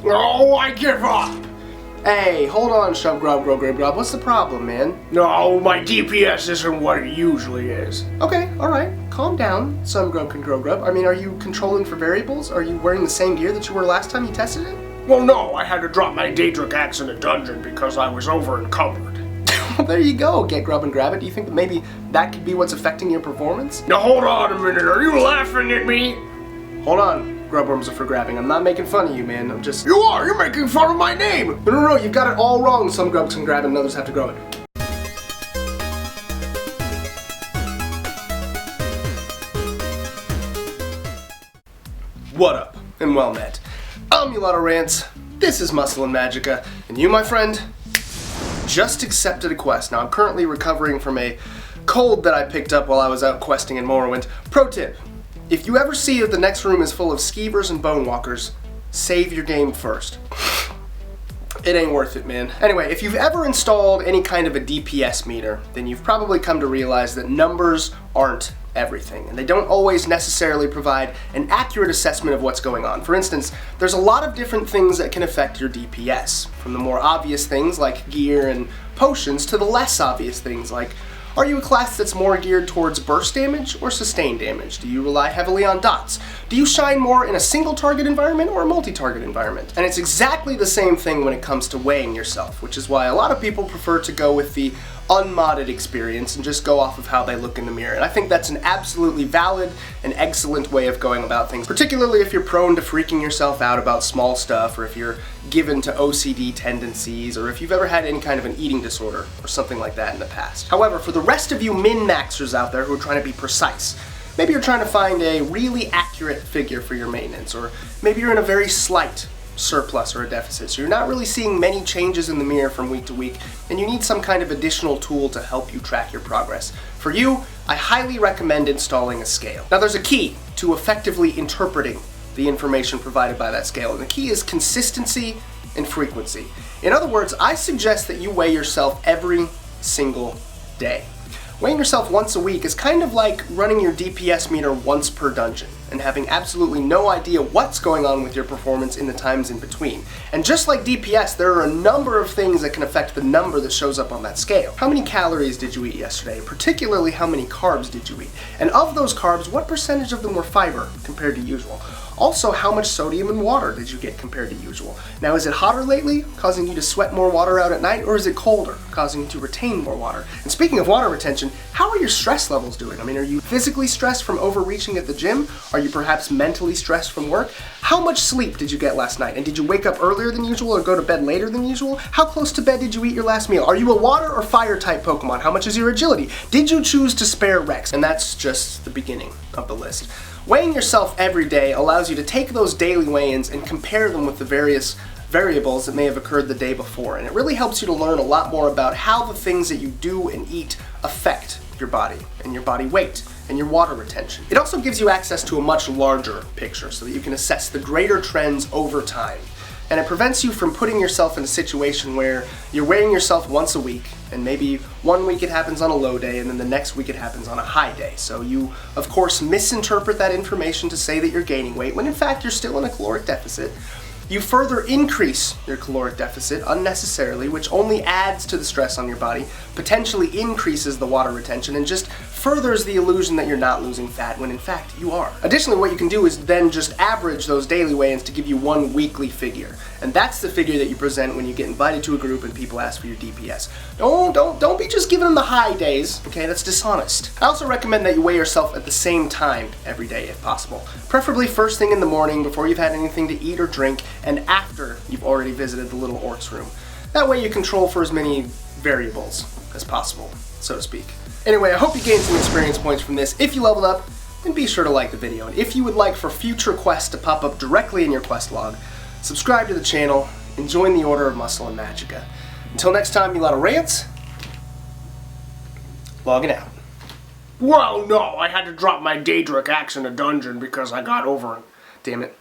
Oh, I give up! Hey, hold on, Shub Grub, Grub. What's the problem, man? No, my DPS isn't what it usually is. Okay, alright. Calm down, Some Grub can grow grub. I mean, are you controlling for variables? Are you wearing the same gear that you were last time you tested it? Well, no, I had to drop my Daedric axe in a dungeon because I was over encumbered. There you go, Get Grub and Grab It. Do you think that maybe that could be what's affecting your performance? Now hold on a minute, are you laughing at me? Hold on, Grubworms are for grabbing. I'm not making fun of you, man. I'm just... You are! You're making fun of my name! No, you've got it all wrong. Some grubs can grab it and others have to grow it. What up, and well met. I'm Mulatto Rants, this is Muscle and Magicka, and you, my friend, just accepted a quest. Now, I'm currently recovering from a cold that I picked up while I was out questing in Morrowind. Pro tip, if you ever see that the next room is full of skeevers and bone walkers, save your game first. It ain't worth it, man. Anyway, if you've ever installed any kind of a DPS meter, then you've probably come to realize that numbers aren't everything, and they don't always necessarily provide an accurate assessment of what's going on. For instance, there's a lot of different things that can affect your DPS, from the more obvious things like gear and potions to the less obvious things like, are you a class that's more geared towards burst damage or sustained damage? Do you rely heavily on dots? Do you shine more in a single target environment or a multi-target environment? And it's exactly the same thing when it comes to weighing yourself, which is why a lot of people prefer to go with the unmodded experience and just go off of how they look in the mirror. And I think that's an absolutely valid and excellent way of going about things, particularly if you're prone to freaking yourself out about small stuff, or if you're given to OCD tendencies, or if you've ever had any kind of an eating disorder or something like that in the past. However, for the rest of you min-maxers out there who are trying to be precise, maybe you're trying to find a really accurate figure for your maintenance, or maybe you're in a very slight surplus or a deficit, so you're not really seeing many changes in the mirror from week to week, and you need some kind of additional tool to help you track your progress. For you, I highly recommend installing a scale. Now, there's a key to effectively interpreting the information provided by that scale, and the key is consistency and frequency. In other words, I suggest that you weigh yourself every single day. Weighing yourself once a week is kind of like running your DPS meter once per dungeon and having absolutely no idea what's going on with your performance in the times in between. And just like DPS, there are a number of things that can affect the number that shows up on that scale. How many calories did you eat yesterday? Particularly, how many carbs did you eat? And of those carbs, what percentage of them were fiber compared to usual? Also, how much sodium and water did you get compared to usual? Now, is it hotter lately, causing you to sweat more water out at night, or is it colder, causing you to retain more water? And speaking of water retention, how are your stress levels doing? I mean, are you physically stressed from overreaching at the gym? Are you perhaps mentally stressed from work? How much sleep did you get last night? And did you wake up earlier than usual or go to bed later than usual? How close to bed did you eat your last meal? Are you a water or fire type Pokemon? How much is your agility? Did you choose to spare Rex? And that's just the beginning of the list. Weighing yourself every day allows you to take those daily weigh-ins and compare them with the various variables that may have occurred the day before, and it really helps you to learn a lot more about how the things that you do and eat affect your body and your body weight and your water retention. It also gives you access to a much larger picture so that you can assess the greater trends over time. And it prevents you from putting yourself in a situation where you're weighing yourself once a week, and maybe one week it happens on a low day, and then the next week it happens on a high day. So you, of course, misinterpret that information to say that you're gaining weight, when in fact you're still in a caloric deficit. You further increase your caloric deficit unnecessarily, which only adds to the stress on your body, potentially increases the water retention, and just furthers the illusion that you're not losing fat when in fact you are. Additionally, what you can do is then just average those daily weigh-ins to give you one weekly figure. And that's the figure that you present when you get invited to a group and people ask for your DPS. Don't be just giving them the high days, okay? That's dishonest. I also recommend that you weigh yourself at the same time every day if possible. Preferably first thing in the morning before you've had anything to eat or drink, and after you've already visited the little orc's room. That way you control for as many variables as possible, so to speak. Anyway, I hope you gained some experience points from this. If you leveled up, then be sure to like the video. And if you would like for future quests to pop up directly in your quest log, subscribe to the channel and join the Order of Muscle and Magicka. Until next time, Mulatto Rants, logging out. Well, no, I had to drop my Daedric axe in a dungeon because I got over it. Damn it.